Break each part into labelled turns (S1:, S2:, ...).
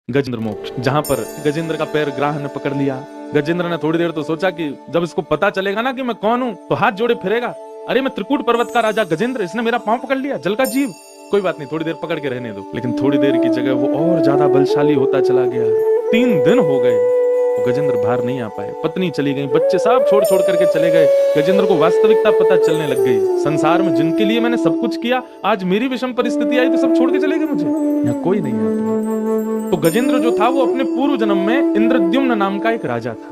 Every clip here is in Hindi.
S1: गजेंद्र मोक्ष, जहां पर गजेंद्र का पैर ग्राह ने पकड़ लिया। गजेंद्र ने थोड़ी देर तो सोचा कि जब इसको पता चलेगा ना कि मैं कौन हूं तो हाथ जोड़े फिरेगा, अरे मैं त्रिकूट पर्वत का राजा गजेंद्र, इसने मेरा पांव पकड़ लिया, जल का जीव, कोई बात नहीं, थोड़ी देर पकड़ के रहने दो। लेकिन थोड़ी देर की जगह वो और ज्यादा बलशाली होता चला गया। 3 दिन हो गए, गजेंद्र बाहर नहीं आ पाए। पत्नी चली गई, बच्चे सब छोड़ छोड़ करके चले गए। गजेंद्र को वास्तविकता पता चलने लग गई, संसार में जिनके लिए मैंने सब कुछ किया, आज मेरी विषम परिस्थिति आई तो सब छोड़ के चले गए, मुझे यहाँ कोई नहीं है। तो गजेंद्र जो था वो अपने पूर्व जन्म में इंद्रद्युम्न नाम का एक राजा था।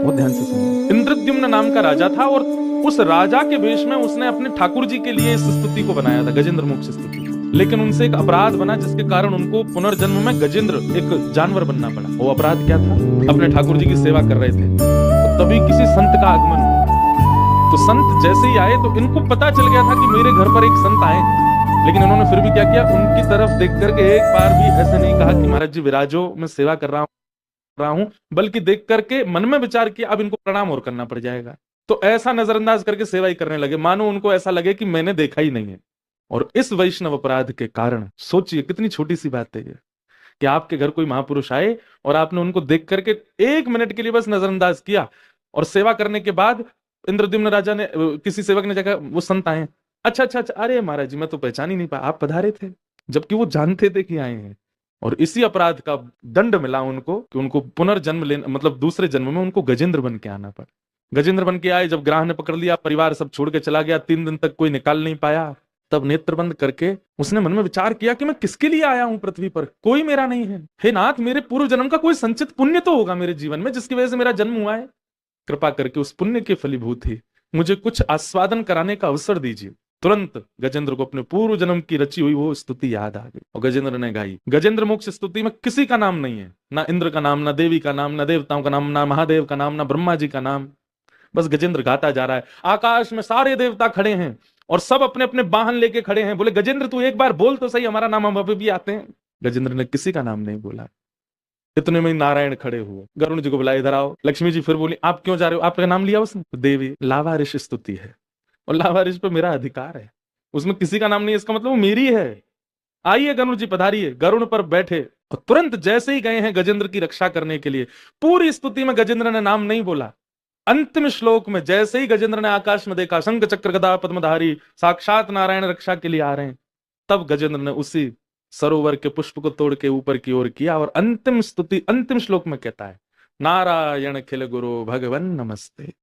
S1: वो ध्यान से सुनिए, इंद्रद्युम्न नाम का राजा था और उस राजा के वेश में उसने अपने ठाकुर जी के लिए इस स्तुति को बनाया था, गजेंद्र मोक्ष स्तुति। लेकिन उनसे एक अपराध बना जिसके कारण उनको पुनर्जन्म में गजेंद्र एक जानवर बनना पड़ा। वो अपराध क्या था? अपने ठाकुर जी की सेवा कर रहे थे तो तभी किसी संत का आगमन हुआ। तो संत जैसे ही आए तो इनको पता चल गया था कि मेरे घर पर एक संत आए, लेकिन इन्होंने फिर भी क्या किया, उनकी तरफ देख करके एक बार भी ऐसे नहीं कहा कि महाराज जी विराजो, मैं सेवा कर रहा हूं, बल्कि देख करके मन में विचार किया अब इनको प्रणाम और करना पड़ जाएगा। तो ऐसा नजरअंदाज करके सेवा ही करने लगे, मानो उनको ऐसा लगे कि मैंने देखा ही नहीं है। और इस वैष्णव अपराध के कारण, सोचिए कितनी छोटी सी बात है ये, कि आपके घर कोई महापुरुष आए और आपने उनको देख करके 1 मिनट के लिए बस नजरअंदाज किया, और सेवा करने के बाद इंद्रद्युम्न राजा ने, किसी सेवक ने जगह, वो संत आए, अच्छा अच्छा अच्छा, अरे महाराज जी मैं तो पहचान ही नहीं पाया, आप पधारे थे, जबकि वो जानते थे कि आए हैं। और इसी अपराध का दंड मिला उनको कि उनको पुनर्जन्म लेना, मतलब दूसरे जन्म में उनको गजेंद्र बन के आना पड़ा। गजेंद्र बन के आए, जब ग्राह ने पकड़ लिया, परिवार सब छोड़ के चला गया, 3 दिन तक कोई निकाल नहीं पाया। तब नेत्र बंद करके उसने मन में विचार किया कि मैं किसके लिए आया हूं पृथ्वी पर, कोई मेरा नहीं है। हे नाथ, मेरे पूर्व जन्म का कोई संचित पुण्य तो होगा मेरे जीवन में जिसकी वजह से मेरा जन्म हुआ है, कृपा करके उस पुण्य के फलीभूत ही मुझे कुछ आस्वादन कराने का अवसर दीजिए। तुरंत गजेंद्र को अपने पूर्व जन्म की रची हुई वो स्तुति याद आ गई और गजेंद्र ने गाई। गजेंद्र मोक्ष स्तुति में किसी का नाम नहीं है, ना इंद्र का नाम, ना देवी का नाम, ना देवताओं का नाम, ना महादेव का नाम, ना ब्रह्मा जी का नाम। बस गजेंद्र गाता जा रहा है। आकाश में सारे देवता खड़े हैं और सब अपने अपने वाहन लेके खड़े हैं, बोले गजेंद्र तू एक बार बोल तो सही, हमारा नाम हम अभी भी आते हैं। गजेंद्र ने किसी का नाम नहीं बोला। इतने में नारायण खड़े हुए, गरुण जी को बुलाया, इधर आओ। लक्ष्मी जी फिर बोली, आप क्यों जा रहे हो, आपका नाम लिया उसने? देवी, लावारिश स्तुति है और लावारिश पे मेरा अधिकार है, उसमें किसी का नाम नहीं है, इसका मतलब वो मेरी है। आइए गरुण जी पधारिए। गरुण पर बैठे और तुरंत जैसे ही गए हैं गजेंद्र की रक्षा करने के लिए, पूरी स्तुति में गजेंद्र ने नाम नहीं बोला। अंतिम श्लोक में जैसे ही गजेंद्र ने आकाश में देखा, शंख चक्र गदा पद्मधारी साक्षात नारायण रक्षा के लिए आ रहे हैं, तब गजेंद्र ने उसी सरोवर के पुष्प को तोड़ के ऊपर की ओर किया और अंतिम स्तुति अंतिम श्लोक में कहता है, नारायण खिल गुरु भगवन नमस्ते।